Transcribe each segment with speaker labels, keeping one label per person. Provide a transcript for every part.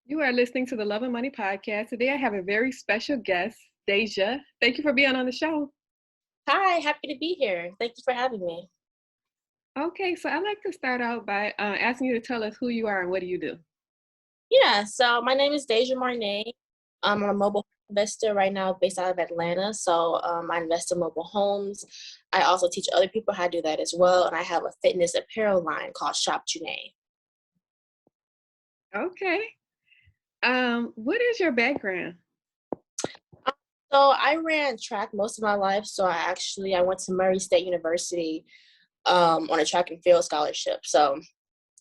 Speaker 1: You are listening to the Love and Money podcast. Today I have a very special guest, Deja. Thank you for being on the show.
Speaker 2: Hi, happy to be here. Thank you for having me.
Speaker 1: Okay, so I'd like to start out by asking you to tell us who you are and what do you do?
Speaker 2: Yeah, so my name is Deja Marnay. I'm a mobile investor right now based out of Atlanta. I invest in mobile homes. I also teach other people how to do that as well. And I have a fitness apparel line called Shop Janae.
Speaker 1: Okay. What is your background?
Speaker 2: So I ran track most of my life. I went to Murray State University on a track and field scholarship. So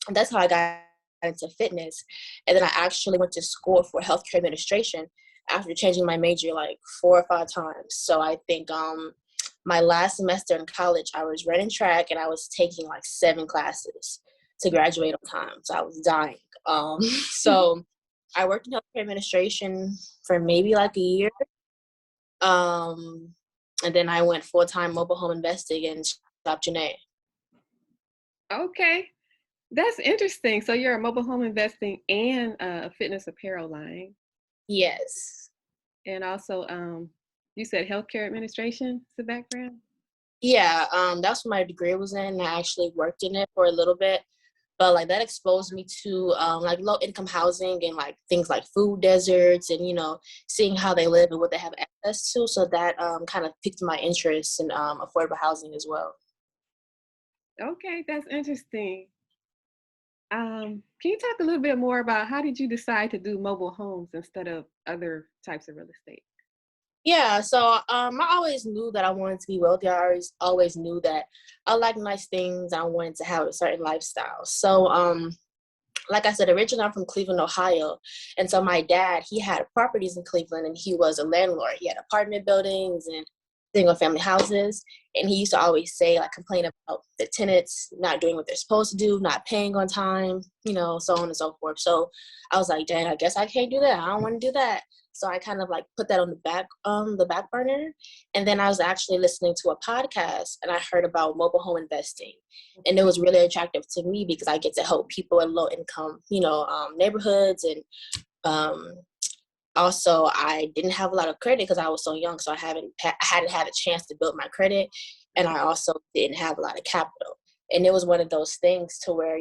Speaker 2: that's how I got into fitness. And then I actually went to school for healthcare administration after changing my major like 4 or 5 times. So I think my last semester in college, I was running track and I was taking like 7 classes to graduate on time. So I was dying. So I worked in healthcare administration for maybe like a year. Um, and then I went full-time mobile home investing in Shop Janae.
Speaker 1: Okay, that's interesting. So you're a mobile home investing and a fitness apparel line.
Speaker 2: Yes.
Speaker 1: And also, you said healthcare administration is the background?
Speaker 2: Yeah, that's what my degree was in. I actually worked in it for a little bit, but like that exposed me to like low income housing and like things like food deserts and seeing how they live and what they have access to. So that kind of piqued my interest in affordable housing as well.
Speaker 1: Okay, that's interesting. Can you talk a little bit more about how did you decide to do mobile homes instead of other types of real estate?
Speaker 2: Yeah, so I always knew that I wanted to be wealthy. I always knew that I like nice things. I wanted to have a certain lifestyle. Like I said, originally I'm from Cleveland, Ohio. And so my dad, he had properties in Cleveland and he was a landlord. He had apartment buildings and single family houses. And he used to always say, like, complain about the tenants not doing what they're supposed to do, not paying on time, so on and so forth. So I was like, dang, I guess I can't do that. I don't want to do that. So I kind of like put that on the back burner. And then I was actually listening to a podcast and I heard about mobile home investing. And it was really attractive to me because I get to help people in low income, neighborhoods. And um, also I didn't have a lot of credit because I was so young. So I hadn't had a chance to build my credit. And I also didn't have a lot of capital. And it was one of those things to where,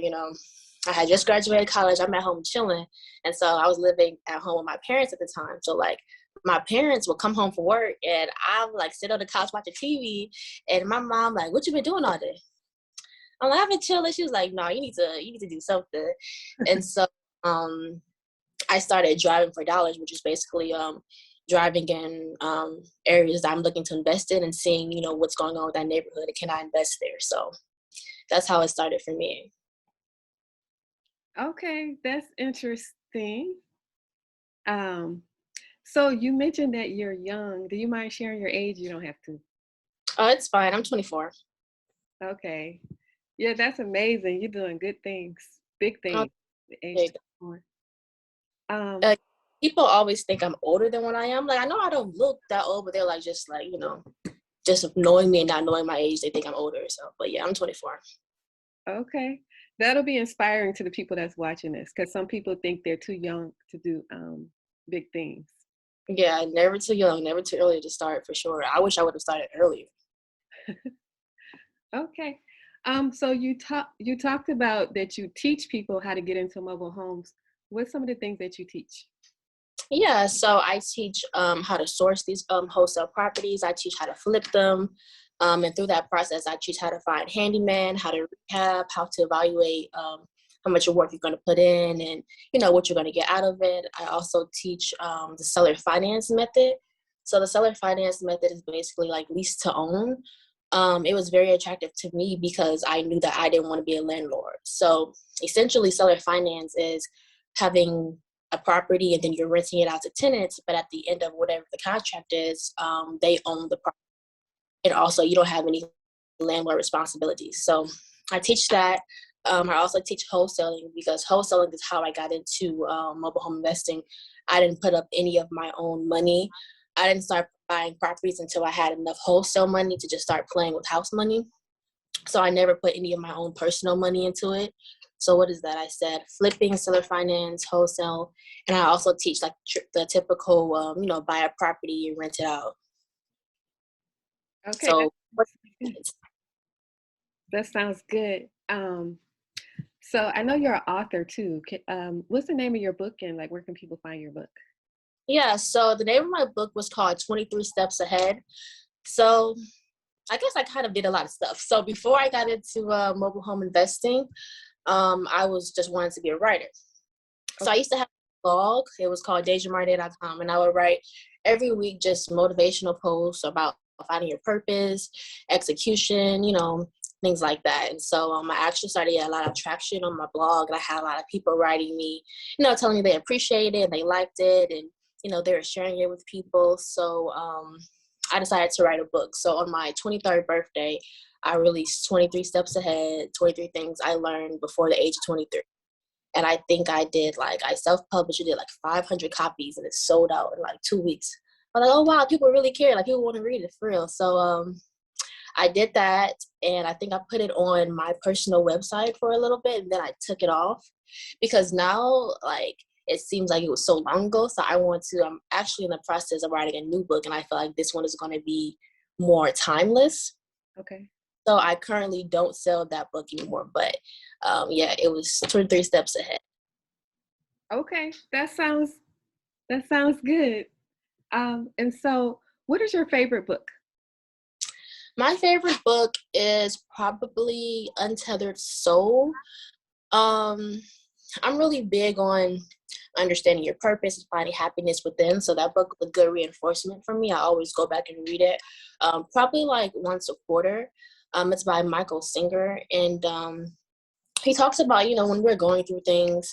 Speaker 2: I had just graduated college. I'm at home chilling. And so I was living at home with my parents at the time. So like my parents would come home from work and I would like sit on the couch watching TV. And my mom like, what you been doing all day? I'm like, I've been chilling. She was like, no, you need to do something. And so I started driving for dollars, which is basically driving in areas that I'm looking to invest in and seeing, what's going on with that neighborhood and can I invest there? So that's how it started for me.
Speaker 1: Okay, that's interesting. Um, so you mentioned that you're young. Do you mind sharing your age? You don't have to.
Speaker 2: Oh, it's fine. I'm 24.
Speaker 1: Okay. Yeah, that's amazing. You're doing good things, big things. The age
Speaker 2: Okay.
Speaker 1: 24. Um,
Speaker 2: Uh, People always think I'm older than what I am. Like, I know I don't look that old, but they're like, just knowing me and not knowing my age, they think I'm older. So, but yeah, I'm 24.
Speaker 1: okay. That'll be inspiring to the people that's watching this because some people think they're too young to do big things.
Speaker 2: Yeah, never too young, never too early to start for sure. I wish I would have started earlier.
Speaker 1: Okay. So you talked about that you teach people how to get into mobile homes. What's some of the things that you teach?
Speaker 2: Yeah, so I teach how to source these wholesale properties. I teach how to flip them. And through that process, I teach how to find handyman, how to rehab, how to evaluate how much work you're going to put in and, what you're going to get out of it. I also teach the seller finance method. So the seller finance method is basically like lease to own. It was very attractive to me because I knew that I didn't want to be a landlord. So essentially, seller finance is having a property and then you're renting it out to tenants, but at the end of whatever the contract is, they own the property. And also you don't have any landlord responsibilities. So I teach that. I also teach wholesaling because wholesaling is how I got into mobile home investing. I didn't put up any of my own money. I didn't start buying properties until I had enough wholesale money to just start playing with house money. So I never put any of my own personal money into it. So what is that? I said flipping, seller finance, wholesale, and I also teach like the typical, buy a property and rent it out.
Speaker 1: Okay,
Speaker 2: So what?
Speaker 1: that sounds good. So I know you're an author too. What's the name of your book and like where can people find your book?
Speaker 2: Yeah, so the name of my book was called 23 Steps Ahead. So I guess I kind of did a lot of stuff. So before I got into mobile home investing, I was just wanting to be a writer. So I
Speaker 1: Okay.
Speaker 2: used to have a blog. It was called DejaMarday.com, and I would write every week just motivational posts about finding your purpose, execution, things like that. And so I actually started getting a lot of traction on my blog, and I had a lot of people writing me, telling me they appreciated it and they liked it, and they were sharing it with people. So I decided to write a book. So on my 23rd birthday, I released 23 Steps Ahead, 23 Things I Learned Before the Age of 23. And I think I self-published, did like 500 copies and it sold out in like 2 weeks. I was like, oh wow, people really care. Like people want to read it for real. So I did that, and I think I put it on my personal website for a little bit, and then I took it off because now like it seems like it was so long ago. So I'm actually in the process of writing a new book, and I feel like this one is going to be more timeless.
Speaker 1: Okay.
Speaker 2: So I currently don't sell that book anymore, but yeah, it was 23 Steps Ahead.
Speaker 1: Okay. That sounds good. And so what is your favorite book?
Speaker 2: My favorite book is probably Untethered Soul. Um, I'm really big on understanding your purpose and finding happiness within. So that book was a good reinforcement for me. I always go back and read it, probably like once a quarter. It's by Michael Singer, and he talks about, when we're going through things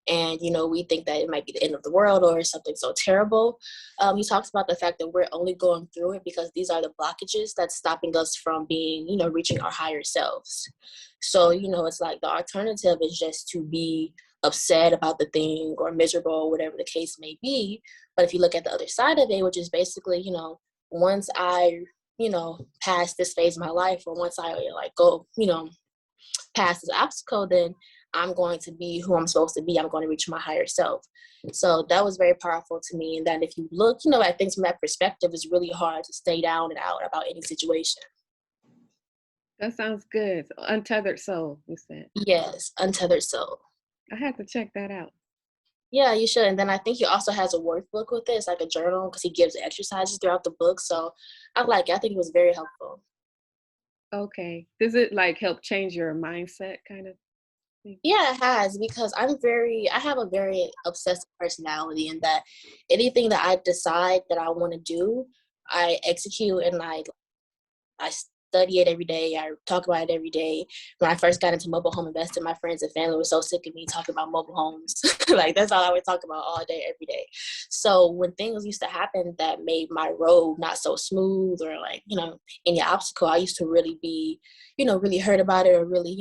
Speaker 2: and, we think that it might be the end of the world or something so terrible. He talks about the fact that we're only going through it because these are the blockages that's stopping us from being, reaching our higher selves. So, it's like the alternative is just to be upset about the thing or miserable, whatever the case may be. But if you look at the other side of it, which is basically, once I, pass this phase of my life, or once I like go, past this obstacle, then I'm going to be who I'm supposed to be. I'm going to reach my higher self. So that was very powerful to me. And that if you look, at things from that perspective, it's really hard to stay down and out about any situation.
Speaker 1: That sounds good. So, Untethered Soul, you said.
Speaker 2: Yes, Untethered Soul.
Speaker 1: I have to check that out.
Speaker 2: Yeah, you should. And then I think he also has a workbook with it. It's like a journal because he gives exercises throughout the book. So I think it was very helpful.
Speaker 1: Okay. Does it like help change your mindset kind of thing?
Speaker 2: Yeah, it has, because I have a very obsessive personality, in that anything that I decide that I want to do, I execute, and I study it every day. I talk about it every day. When I first got into mobile home investing, my friends and family were so sick of me talking about mobile homes. Like that's all I would talk about all day, every day. So when things used to happen that made my road not so smooth, or like, any obstacle, I used to really be, really hurt about it, or really,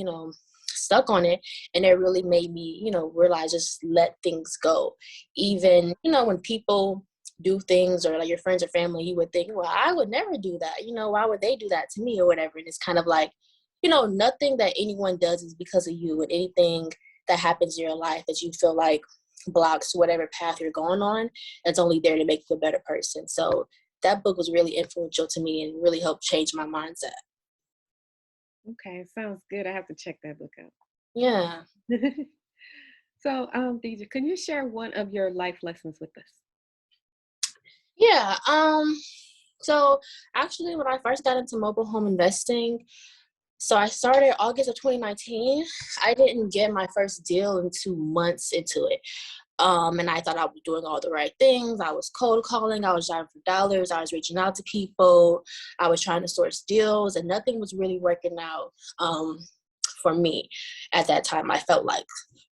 Speaker 2: stuck on it. And it really made me, realize just let things go. Even, when people do things, or like your friends or family, you would think, well, I would never do that. Why would they do that to me or whatever? And it's kind of like, nothing that anyone does is because of you. And anything that happens in your life that you feel like blocks whatever path you're going on, it's only there to make you a better person. So that book was really influential to me and really helped change my mindset.
Speaker 1: Okay, sounds good. I have to check that book out.
Speaker 2: Yeah.
Speaker 1: So, DJ, can you share one of your life lessons with us?
Speaker 2: Yeah. So actually, when I first got into mobile home investing, so I started August of 2019. I didn't get my first deal until months into it. And I thought I was doing all the right things. I was cold calling, I was driving for dollars, I was reaching out to people, I was trying to source deals, and nothing was really working out for me at that time, I felt like,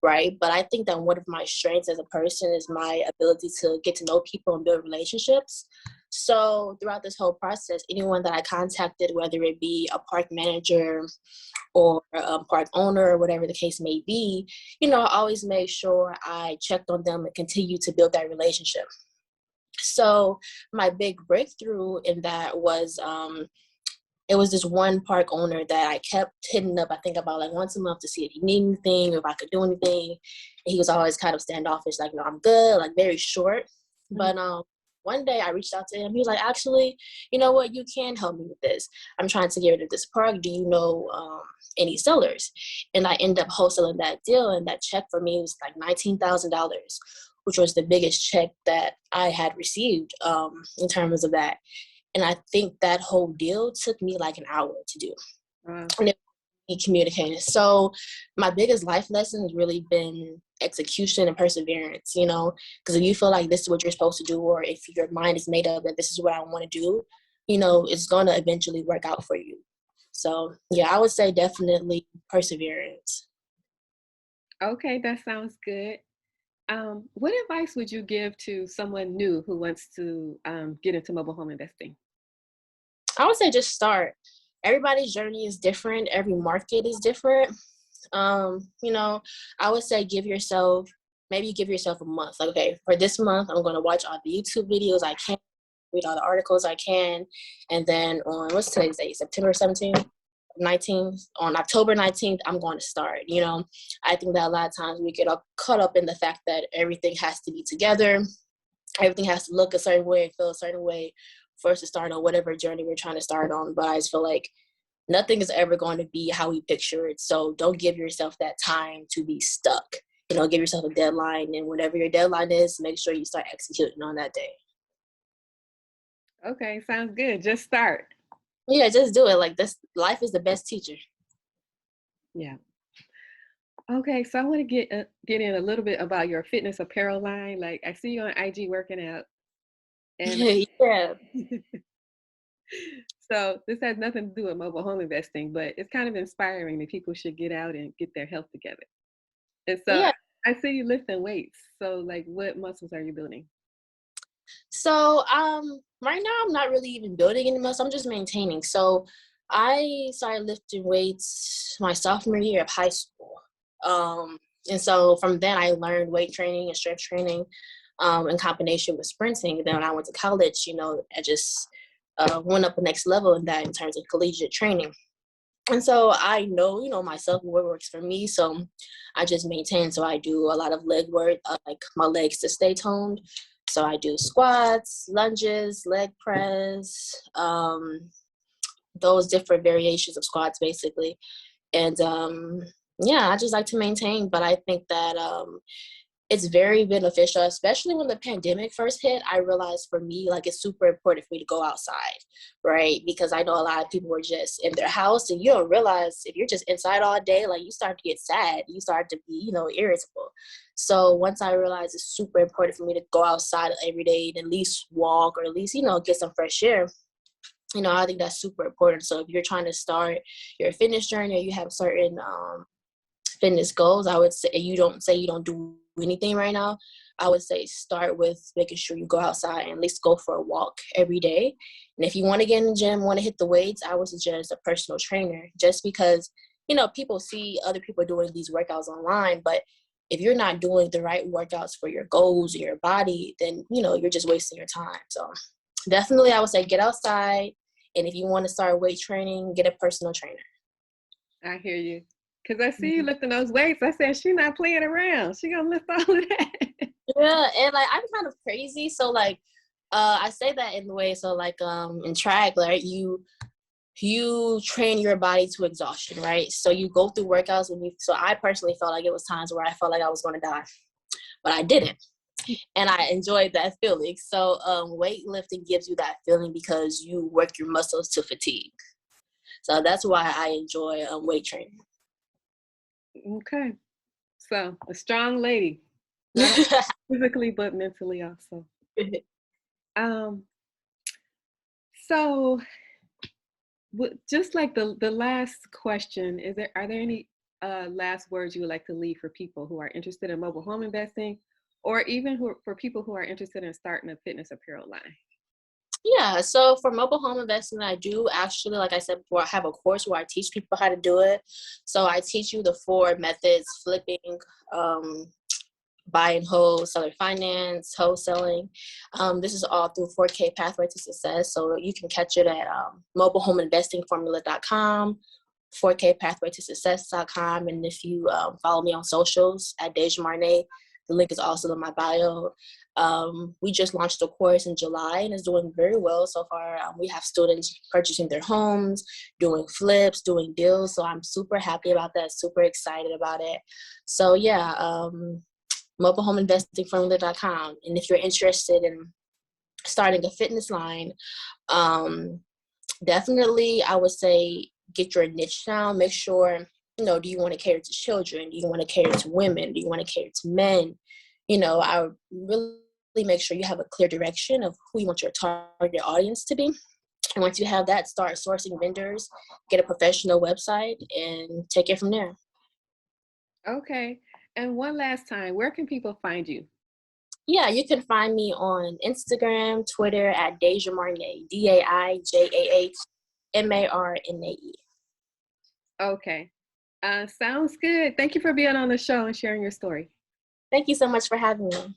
Speaker 2: right? But I think that one of my strengths as a person is my ability to get to know people and build relationships. So throughout this whole process, anyone that I contacted, whether it be a park manager or a park owner or whatever the case may be, I always made sure I checked on them and continued to build that relationship. So my big breakthrough in that was it was this one park owner that I kept hitting up, I think about like once a month to see if he needed anything or if I could do anything. And he was always kind of standoffish, like, no, I'm good, like very short.
Speaker 1: Mhm.
Speaker 2: But one day I reached out to him. He was like, actually, you know what, you can help me with this. I'm trying to get rid of this park. Do you know any sellers? And I ended up wholesaling that deal, and that check for me was like $19,000, which was the biggest check that I had received in terms of that. And I think that whole deal took me like an hour to do.
Speaker 1: Wow.
Speaker 2: And it was communicating. So my biggest life lesson has really been execution and perseverance, you know, because if you feel like this is what you're supposed to do, or if your mind is made up that this is what I want to do, you know, it's going to eventually work out for you. So yeah, I would say definitely perseverance.
Speaker 1: Okay, that sounds good. What advice would you give to someone new who wants to get into mobile home investing?
Speaker 2: I would say just start. Everybody's journey is different. Every market is different. You know, I would say maybe give yourself a month. Like, okay, for this month, I'm going to watch all the YouTube videos I can, read all the articles I can. And then on, what's today's date? September 17th, 19th, on October 19th, I'm going to start. You know, I think that a lot of times we get all caught up in the fact that everything has to be together. Everything has to look a certain way, feel a certain way for us to start on whatever journey we're trying to start on. But I just feel like nothing is ever going to be how we picture it. So don't give yourself that time to be stuck. You know, give yourself a deadline, and whatever your deadline is, make sure you start executing on that day.
Speaker 1: Okay, sounds good. Just start.
Speaker 2: Yeah, just do it. Like this, life is the best teacher.
Speaker 1: Yeah. Okay, so I want to get in a little bit about your fitness apparel line. Like I see you on IG working out, and
Speaker 2: Yeah,
Speaker 1: so this has nothing to do with mobile home investing, but it's kind of inspiring that people should get out and get their health together. And so
Speaker 2: yeah.
Speaker 1: I see you lifting weights. So like, what muscles are you building?
Speaker 2: So right now I'm not really even building any muscle. I'm just maintaining. So I started lifting weights my sophomore year of high school. And so from then I learned weight training and strength training in combination with sprinting. And then when I went to college, you know, I just went up the next level in that in terms of collegiate training. And so I know, you know, myself what works for me. So I just maintain. So I do a lot of leg work, like my legs to stay toned. So I do squats, lunges, leg press, those different variations of squats, basically. And yeah, I just like to maintain. But I think that it's very beneficial, especially when the pandemic first hit. I realized for me, like, it's super important for me to go outside, right? Because I know a lot of people were just in their house, and you don't realize if you're just inside all day, like, you start to get sad, you start to be, you know, irritable. So once I realized it's super important for me to go outside every day and at least walk, or at least, you know, get some fresh air, you know, I think that's super important. So if you're trying to start your fitness journey, or you have certain fitness goals, I would say you don't do anything right now. I would say start with making sure you go outside and at least go for a walk every day. And if you want to get in the gym, want to hit the weights, I would suggest a personal trainer, just because, you know, people see other people doing these workouts online, but if you're not doing the right workouts for your goals or your body, then, you know, you're just wasting your time. So definitely I would say get outside. And if you want to start weight training, get a personal trainer.
Speaker 1: I hear you. Cause I see you lifting those weights. I said she's not playing around. She gonna lift all of that.
Speaker 2: Yeah, and like I'm kind of crazy, so like I say that in the way, so like in track, like you train your body to exhaustion, right? So you go through workouts when you, so I personally felt like it was times where I felt like I was going to die, but I didn't, and I enjoyed that feeling. So weightlifting gives you that feeling because you work your muscles to fatigue. So that's why I enjoy weight training.
Speaker 1: Okay. So a strong lady, not only physically but mentally also. Um, so just like the last question, are there any last words you would like to leave for people who are interested in mobile home investing, or even for people who are interested in starting a fitness apparel line?
Speaker 2: Yeah, so for mobile home investing, I do actually, like I said before, I have a course where I teach people how to do it. So I teach you the four methods: flipping, um, buy and hold, seller finance, wholesaling. This is all through 4K Pathway to Success. So you can catch it at mobilehomeinvestingformula.com, 4K Pathway to Success.com. And if you follow me on socials at Deja Marnay, the link is also in my bio. We just launched a course in July and it's doing very well so far. We have students purchasing their homes, doing flips, doing deals. So I'm super happy about that, super excited about it. So yeah, mobilehomeinvestingformula.com. And if you're interested in starting a fitness line, definitely I would say get your niche down. Make sure, do you want to cater to children? Do you want to cater to women? Do you want to cater to men? I would really make sure you have a clear direction of who you want your target audience to be. And once you have that, start sourcing vendors, get a professional website, and take it from there.
Speaker 1: Okay. And one last time, where can people find you?
Speaker 2: Yeah, you can find me on Instagram, Twitter at Deja Marnay, DAIJAHMARNAE.
Speaker 1: Okay. Sounds good. Thank you for being on the show and sharing your story.
Speaker 2: Thank you so much for having me.